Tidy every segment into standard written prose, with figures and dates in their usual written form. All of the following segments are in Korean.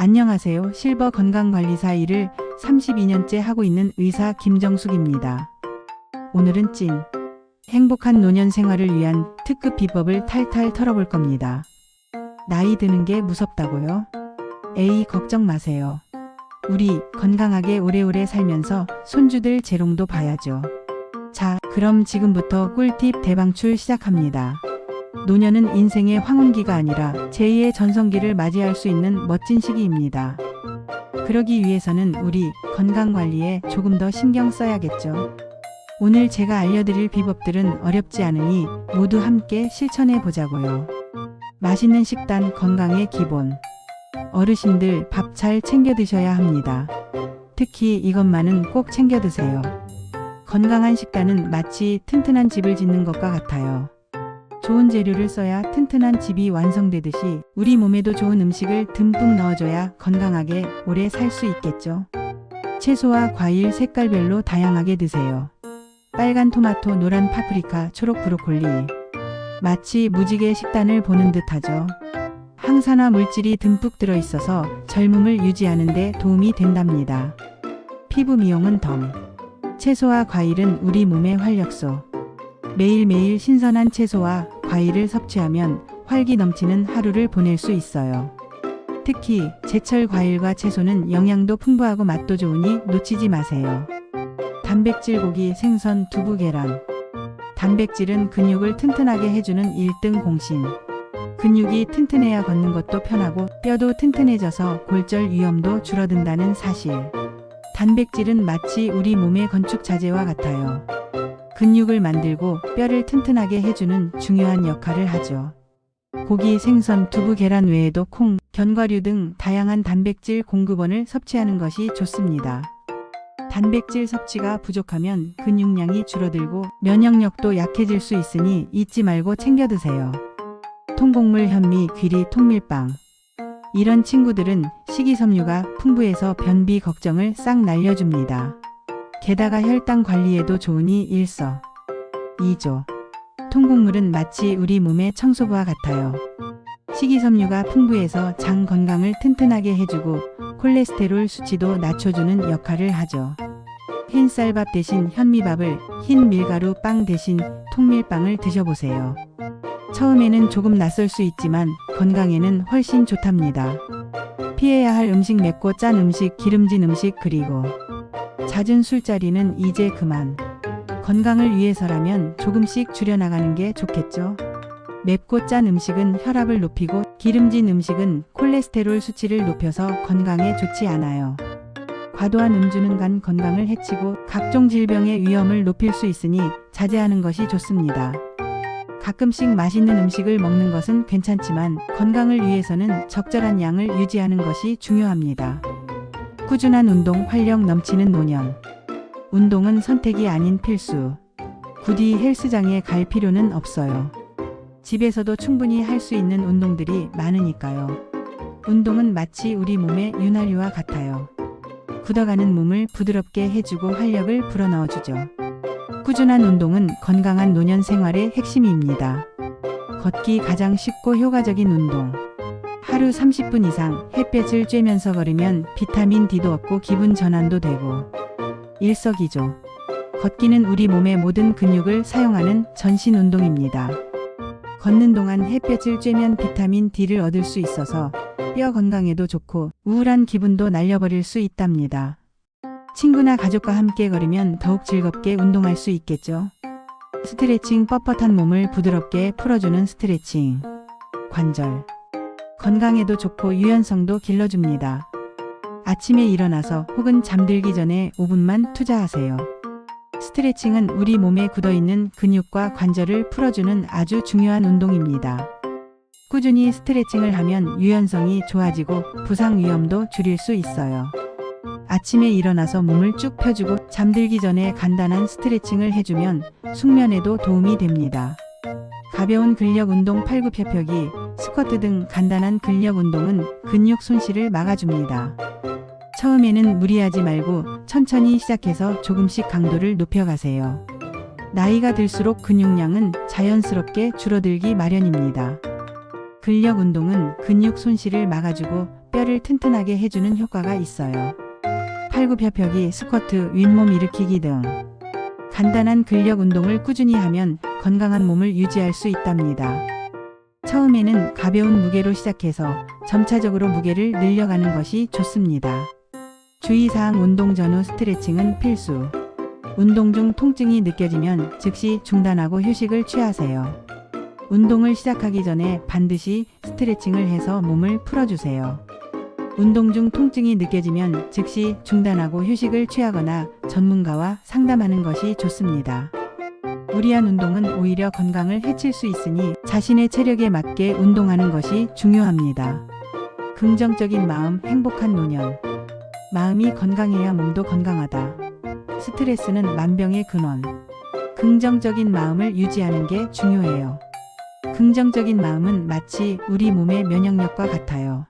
안녕하세요. 실버 건강관리사 일을 32년째 하고 있는 의사 김정숙입니다. 오늘은 찐 행복한 노년 생활을 위한 특급 비법을 탈탈 털어볼 겁니다. 나이 드는 게 무섭다고요? 에이, 걱정 마세요. 우리 건강하게 오래오래 살면서 손주들 재롱도 봐야죠. 자, 그럼 지금부터 꿀팁 대방출 시작합니다. 노년은 인생의 황혼기가 아니라 제2의 전성기를 맞이할 수 있는 멋진 시기입니다. 그러기 위해서는 우리 건강관리에 조금 더 신경 써야겠죠. 오늘 제가 알려드릴 비법들은 어렵지 않으니 모두 함께 실천해 보자고요. 맛있는 식단 건강의 기본. 어르신들 밥 잘 챙겨 드셔야 합니다. 특히 이것만은 꼭 챙겨 드세요. 건강한 식단은 마치 튼튼한 집을 짓는 것과 같아요. 좋은 재료를 써야 튼튼한 집이 완성되듯이 우리 몸에도 좋은 음식을 듬뿍 넣어줘야 건강하게 오래 살 수 있겠죠. 채소와 과일 색깔별로 다양하게 드세요. 빨간 토마토, 노란 파프리카, 초록 브로콜리. 마치 무지개 식단을 보는 듯하죠. 항산화 물질이 듬뿍 들어있어서 젊음을 유지하는 데 도움이 된답니다. 피부 미용은 덤. 채소와 과일은 우리 몸의 활력소. 매일매일 신선한 채소와 과일을 섭취하면 활기 넘치는 하루를 보낼 수 있어요. 특히 제철 과일과 채소는 영양도 풍부하고 맛도 좋으니 놓치지 마세요. 단백질 고기, 생선, 두부, 계란. 단백질은 근육을 튼튼하게 해주는 1등 공신. 근육이 튼튼해야 걷는 것도 편하고 뼈도 튼튼해져서 골절 위험도 줄어든다는 사실. 단백질은 마치 우리 몸의 건축 자재와 같아요. 근육을 만들고 뼈를 튼튼하게 해주는 중요한 역할을 하죠. 고기, 생선, 두부, 계란 외에도 콩, 견과류 등 다양한 단백질 공급원을 섭취하는 것이 좋습니다. 단백질 섭취가 부족하면 근육량이 줄어들고 면역력도 약해질 수 있으니 잊지 말고 챙겨 드세요. 통곡물, 현미, 귀리, 통밀빵. 이런 친구들은 식이섬유가 풍부해서 변비 걱정을 싹 날려줍니다. 게다가 혈당 관리에도 좋으니 일석이조. 통곡물은 마치 우리 몸의 청소부와 같아요. 식이섬유가 풍부해서 장 건강을 튼튼하게 해주고 콜레스테롤 수치도 낮춰주는 역할을 하죠. 흰쌀밥 대신 현미밥을, 흰 밀가루 빵 대신 통밀빵을 드셔보세요. 처음에는 조금 낯설 수 있지만 건강에는 훨씬 좋답니다. 피해야 할 음식, 맵고 짠 음식, 기름진 음식, 그리고 잦은 술자리는 이제 그만. 건강을 위해서라면 조금씩 줄여나가는 게 좋겠죠. 맵고 짠 음식은 혈압을 높이고 기름진 음식은 콜레스테롤 수치를 높여서 건강에 좋지 않아요. 과도한 음주는 간 건강을 해치고 각종 질병의 위험을 높일 수 있으니 자제하는 것이 좋습니다. 가끔씩 맛있는 음식을 먹는 것은 괜찮지만 건강을 위해서는 적절한 양을 유지하는 것이 중요합니다. 꾸준한 운동, 활력 넘치는 노년. 운동은 선택이 아닌 필수. 굳이 헬스장에 갈 필요는 없어요. 집에서도 충분히 할 수 있는 운동들이 많으니까요. 운동은 마치 우리 몸의 윤활유와 같아요. 굳어가는 몸을 부드럽게 해주고 활력을 불어넣어주죠. 꾸준한 운동은 건강한 노년 생활의 핵심입니다. 걷기 가장 쉽고 효과적인 운동. 하루 30분 이상 햇볕을 쬐면서 걸으면 비타민 D도 얻고 기분 전환도 되고. 일석이조. 걷기는 우리 몸의 모든 근육을 사용하는 전신 운동입니다. 걷는 동안 햇볕을 쬐면 비타민 D를 얻을 수 있어서 뼈 건강에도 좋고 우울한 기분도 날려버릴 수 있답니다. 친구나 가족과 함께 걸으면 더욱 즐겁게 운동할 수 있겠죠. 스트레칭, 뻣뻣한 몸을 부드럽게 풀어주는 스트레칭. 관절. 건강에도 좋고 유연성도 길러줍니다. 아침에 일어나서 혹은 잠들기 전에 5분만 투자하세요. 스트레칭은 우리 몸에 굳어있는 근육과 관절을 풀어주는 아주 중요한 운동입니다. 꾸준히 스트레칭을 하면 유연성이 좋아지고 부상 위험도 줄일 수 있어요. 아침에 일어나서 몸을 쭉 펴주고 잠들기 전에 간단한 스트레칭을 해주면 숙면에도 도움이 됩니다. 가벼운 근력 운동, 팔굽혀펴기, 스쿼트 등 간단한 근력 운동은 근육 손실을 막아줍니다. 처음에는 무리하지 말고 천천히 시작해서 조금씩 강도를 높여가세요. 나이가 들수록 근육량은 자연스럽게 줄어들기 마련입니다. 근력 운동은 근육 손실을 막아주고 뼈를 튼튼하게 해주는 효과가 있어요. 팔굽혀펴기, 스쿼트, 윗몸 일으키기 등 간단한 근력 운동을 꾸준히 하면 건강한 몸을 유지할 수 있답니다. 처음에는 가벼운 무게로 시작해서 점차적으로 무게를 늘려가는 것이 좋습니다. 주의사항: 운동 전후 스트레칭은 필수. 운동 중 통증이 느껴지면 즉시 중단하고 휴식을 취하세요. 운동을 시작하기 전에 반드시 스트레칭을 해서 몸을 풀어주세요. 운동 중 통증이 느껴지면 즉시 중단하고 휴식을 취하거나 전문가와 상담하는 것이 좋습니다. 무리한 운동은 오히려 건강을 해칠 수 있으니 자신의 체력에 맞게 운동하는 것이 중요합니다. 긍정적인 마음, 행복한 노년. 마음이 건강해야 몸도 건강하다. 스트레스는 만병의 근원. 긍정적인 마음을 유지하는 게 중요해요. 긍정적인 마음은 마치 우리 몸의 면역력과 같아요.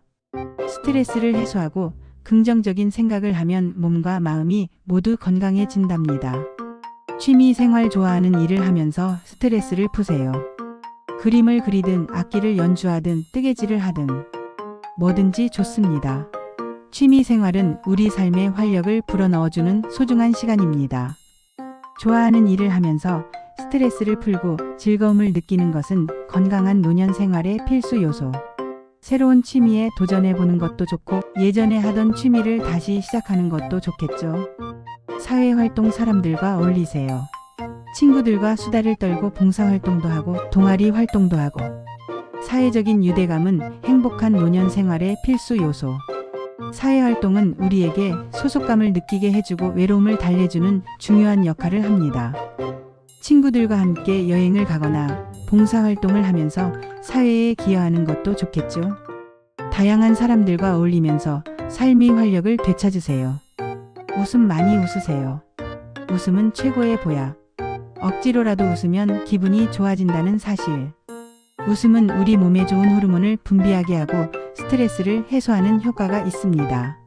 스트레스를 해소하고 긍정적인 생각을 하면 몸과 마음이 모두 건강해진답니다. 취미 생활 좋아하는 일을 하면서 스트레스를 푸세요. 그림을 그리든 악기를 연주하든 뜨개질을 하든 뭐든지 좋습니다. 취미 생활은 우리 삶에 활력을 불어넣어주는 소중한 시간입니다. 좋아하는 일을 하면서 스트레스를 풀고 즐거움을 느끼는 것은 건강한 노년 생활의 필수 요소. 새로운 취미에 도전해보는 것도 좋고 예전에 하던 취미를 다시 시작하는 것도 좋겠죠. 사회활동, 사람들과 어울리세요. 친구들과 수다를 떨고 봉사활동도 하고 동아리 활동도 하고. 사회적인 유대감은 행복한 노년 생활의 필수 요소. 사회활동은 우리에게 소속감을 느끼게 해주고 외로움을 달래주는 중요한 역할을 합니다. 친구들과 함께 여행을 가거나 봉사활동을 하면서 사회에 기여하는 것도 좋겠죠. 다양한 사람들과 어울리면서 삶의 활력을 되찾으세요. 웃음 많이 웃으세요. 웃음은 최고의 보약. 억지로라도 웃으면 기분이 좋아진다는 사실. 웃음은 우리 몸에 좋은 호르몬을 분비하게 하고 스트레스를 해소하는 효과가 있습니다.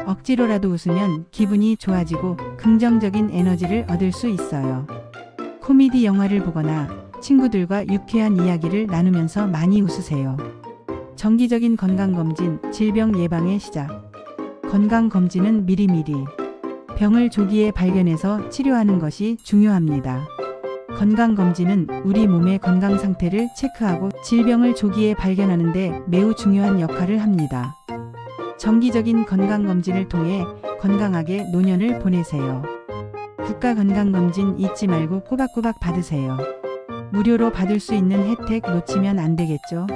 억지로라도 웃으면 기분이 좋아지고 긍정적인 에너지를 얻을 수 있어요. 코미디 영화를 보거나 친구들과 유쾌한 이야기를 나누면서 많이 웃으세요. 정기적인 건강검진, 질병 예방의 시작. 건강검진은 미리미리 병을 조기에 발견해서 치료하는 것이 중요합니다. 건강검진은 우리 몸의 건강 상태를 체크하고 질병을 조기에 발견하는 데 매우 중요한 역할을 합니다. 정기적인 건강검진을 통해 건강하게 노년을 보내세요. 국가건강검진 잊지 말고 꼬박꼬박 받으세요. 무료로 받을 수 있는 혜택 놓치면 안 되겠죠?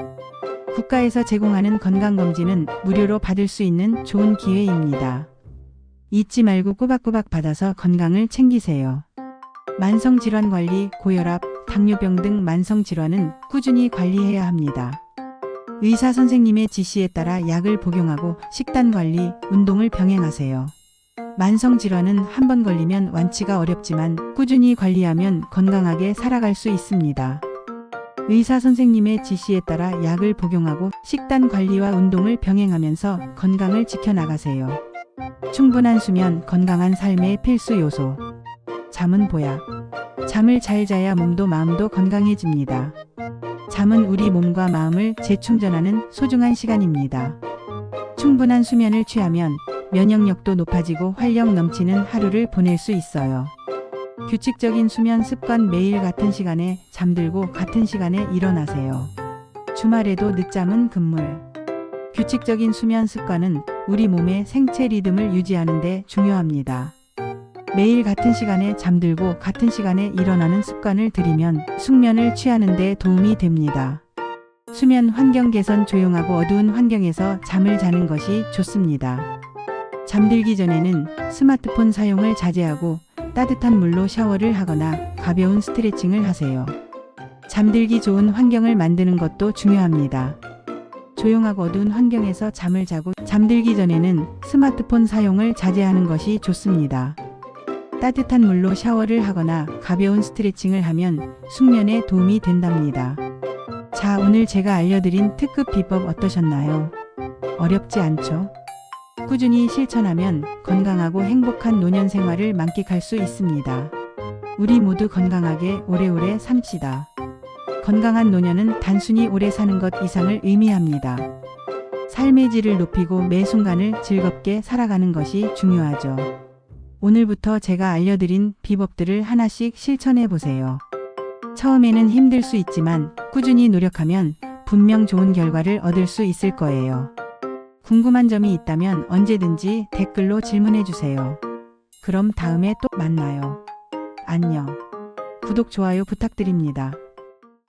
국가에서 제공하는 건강검진은 무료로 받을 수 있는 좋은 기회입니다. 잊지 말고 꼬박꼬박 받아서 건강을 챙기세요. 만성질환 관리, 고혈압, 당뇨병 등 만성질환은 꾸준히 관리해야 합니다. 의사 선생님의 지시에 따라 약을 복용하고 식단 관리, 운동을 병행하세요. 만성질환은 한 번 걸리면 완치가 어렵지만 꾸준히 관리하면 건강하게 살아갈 수 있습니다. 의사 선생님의 지시에 따라 약을 복용하고 식단 관리와 운동을 병행하면서 건강을 지켜나가세요. 충분한 수면, 건강한 삶의 필수 요소. 잠은 보약. 잠을 잘 자야 몸도 마음도 건강해집니다. 잠은 우리 몸과 마음을 재충전하는 소중한 시간입니다. 충분한 수면을 취하면 면역력도 높아지고 활력 넘치는 하루를 보낼 수 있어요. 규칙적인 수면 습관. 매일 같은 시간에 잠들고 같은 시간에 일어나세요. 주말에도 늦잠은 금물. 규칙적인 수면 습관은 우리 몸의 생체 리듬을 유지하는 데 중요합니다. 매일 같은 시간에 잠들고 같은 시간에 일어나는 습관을 들이면 숙면을 취하는 데 도움이 됩니다. 수면 환경 개선. 조용하고 어두운 환경에서 잠을 자는 것이 좋습니다. 잠들기 전에는 스마트폰 사용을 자제하고 따뜻한 물로 샤워를 하거나 가벼운 스트레칭을 하세요. 잠들기 좋은 환경을 만드는 것도 중요합니다. 조용하고 어두운 환경에서 잠을 자고 잠들기 전에는 스마트폰 사용을 자제하는 것이 좋습니다. 따뜻한 물로 샤워를 하거나 가벼운 스트레칭을 하면 숙면에 도움이 된답니다. 자, 오늘 제가 알려드린 특급 비법 어떠셨나요? 어렵지 않죠? 꾸준히 실천하면 건강하고 행복한 노년 생활을 만끽할 수 있습니다. 우리 모두 건강하게 오래오래 삽시다. 건강한 노년은 단순히 오래 사는 것 이상을 의미합니다. 삶의 질을 높이고 매 순간을 즐겁게 살아가는 것이 중요하죠. 오늘부터 제가 알려드린 비법들을 하나씩 실천해 보세요. 처음에는 힘들 수 있지만 꾸준히 노력하면 분명 좋은 결과를 얻을 수 있을 거예요. 궁금한 점이 있다면 언제든지 댓글로 질문해 주세요. 그럼 다음에 또 만나요. 안녕. 구독, 좋아요 부탁드립니다.